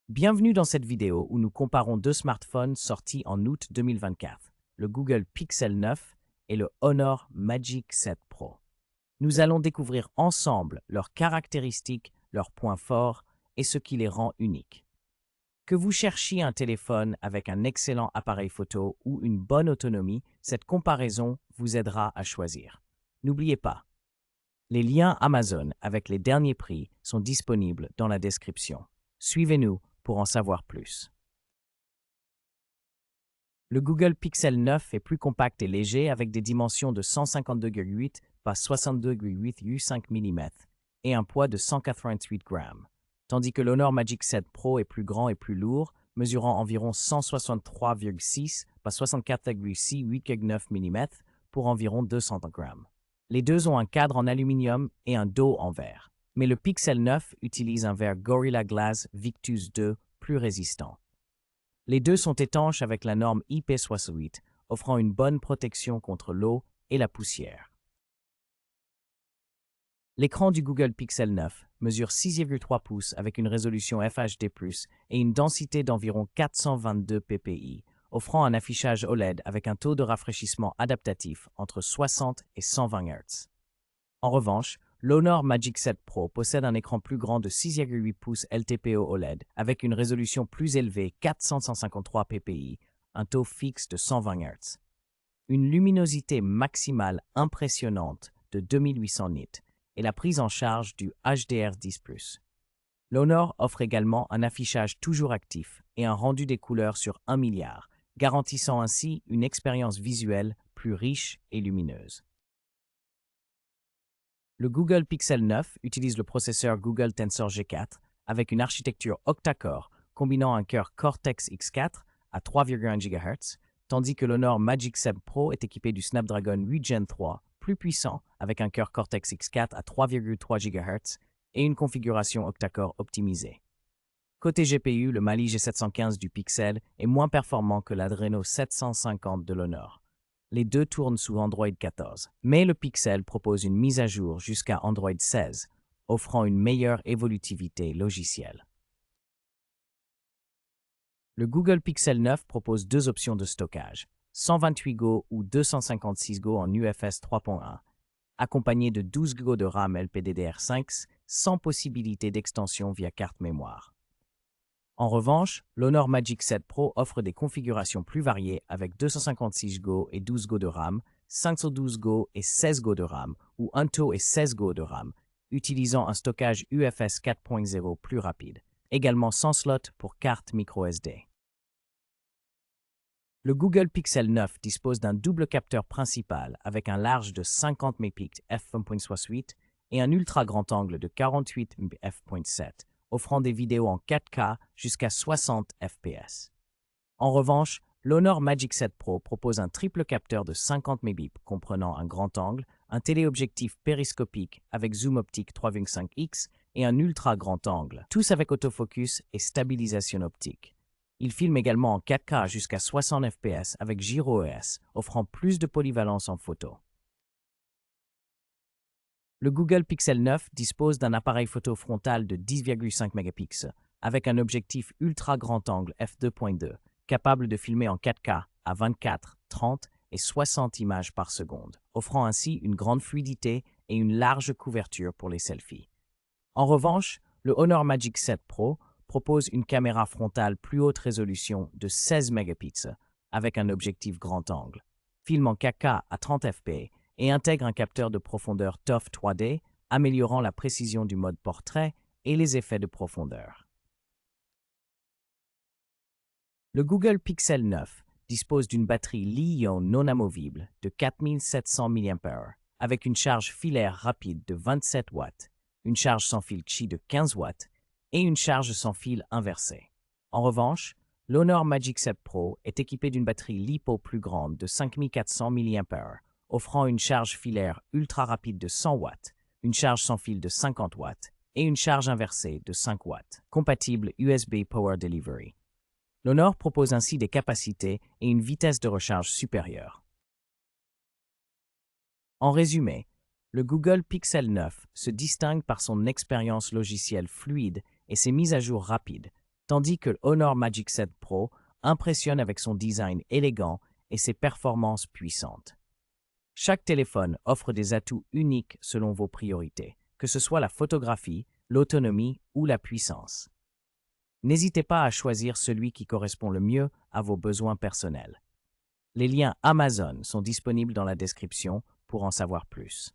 Bienvenue dans cette vidéo où nous comparons deux smartphones sortis en août 2024, le Google Pixel 9 et le Honor Magic 7 Pro. Nous allons découvrir ensemble leurs caractéristiques, leurs points forts et ce qui les rend uniques. Que vous cherchiez un téléphone avec un excellent appareil photo ou une bonne autonomie, cette comparaison vous aidera à choisir. N'oubliez pas, les liens Amazon avec les derniers prix sont disponibles dans la description. Suivez-nous pour en savoir plus. Le Google Pixel 9 est plus compact et léger avec des dimensions de 152,8 par 62,8 5 mm et un poids de 188 grammes, tandis que l'Honor Magic 7 Pro est plus grand et plus lourd, mesurant environ 163,6 par 64,6 8,9 mm pour environ 200 grammes. Les deux ont un cadre en aluminium et un dos en verre, mais le Pixel 9 utilise un verre Gorilla Glass Victus 2 plus résistant. Les deux sont étanches avec la norme IP68, offrant une bonne protection contre l'eau et la poussière. L'écran du Google Pixel 9 mesure 6,3 pouces avec une résolution FHD+, et une densité d'environ 422 ppi, offrant un affichage OLED avec un taux de rafraîchissement adaptatif entre 60 et 120 Hz. En revanche, l'Honor Magic 7 Pro possède un écran plus grand de 6,8 pouces LTPO OLED avec une résolution plus élevée 453 ppi, un taux fixe de 120 Hz. Une luminosité maximale impressionnante de 2800 nits et la prise en charge du HDR10+. L'Honor offre également un affichage toujours actif et un rendu des couleurs sur 1 milliard, garantissant ainsi une expérience visuelle plus riche et lumineuse. Le Google Pixel 9 utilise le processeur Google Tensor G4 avec une architecture octa-core combinant un cœur Cortex X4 à 3,1 GHz, tandis que l'Honor Magic 7 Pro est équipé du Snapdragon 8 Gen 3, plus puissant avec un cœur Cortex X4 à 3,3 GHz et une configuration octa-core optimisée. Côté GPU, le Mali G715 du Pixel est moins performant que l'Adreno 750 de l'Honor. Les deux tournent sous Android 14, mais le Pixel propose une mise à jour jusqu'à Android 16, offrant une meilleure évolutivité logicielle. Le Google Pixel 9 propose deux options de stockage, 128 Go ou 256 Go en UFS 3.1, accompagné de 12 Go de RAM LPDDR5 sans possibilité d'extension via carte mémoire. En revanche, l'Honor Magic 7 Pro offre des configurations plus variées avec 256 Go et 12 Go de RAM, 512 Go et 16 Go de RAM ou 1 TO et 16 Go de RAM, utilisant un stockage UFS 4.0 plus rapide, également sans slot pour carte microSD. Le Google Pixel 9 dispose d'un double capteur principal avec un large de 50 mégapixels f1.68 et un ultra grand angle de 48 f.7, offrant des vidéos en 4K jusqu'à 60 fps. En revanche, l'Honor Magic 7 Pro propose un triple capteur de 50 mégapixels comprenant un grand angle, un téléobjectif périscopique avec zoom optique 3.5x et un ultra grand angle, tous avec autofocus et stabilisation optique. Il filme également en 4K jusqu'à 60 fps avec GyroOS, offrant plus de polyvalence en photo. Le Google Pixel 9 dispose d'un appareil photo frontal de 10,5 mégapixels avec un objectif ultra grand angle f2.2, capable de filmer en 4K à 24, 30 et 60 images par seconde, offrant ainsi une grande fluidité et une large couverture pour les selfies. En revanche, le Honor Magic 7 Pro propose une caméra frontale plus haute résolution de 16 mégapixels avec un objectif grand angle, filme en 4K à 30 fps et intègre un capteur de profondeur TOF 3D, améliorant la précision du mode portrait et les effets de profondeur. Le Google Pixel 9 dispose d'une batterie Li-ion non amovible de 4700 mAh avec une charge filaire rapide de 27 watts, une charge sans fil Qi de 15 watts et une charge sans fil inversée. En revanche, l'Honor Magic 7 Pro est équipé d'une batterie LiPo plus grande de 5400 mAh, offrant une charge filaire ultra rapide de 100 watts, une charge sans fil de 50 watts et une charge inversée de 5 watts, compatible USB Power Delivery. L'Honor propose ainsi des capacités et une vitesse de recharge supérieure. En résumé, le Google Pixel 9 se distingue par son expérience logicielle fluide et ses mises à jour rapides, tandis que le Honor Magic 7 Pro impressionne avec son design élégant et ses performances puissantes. Chaque téléphone offre des atouts uniques selon vos priorités, que ce soit la photographie, l'autonomie ou la puissance. N'hésitez pas à choisir celui qui correspond le mieux à vos besoins personnels. Les liens Amazon sont disponibles dans la description pour en savoir plus.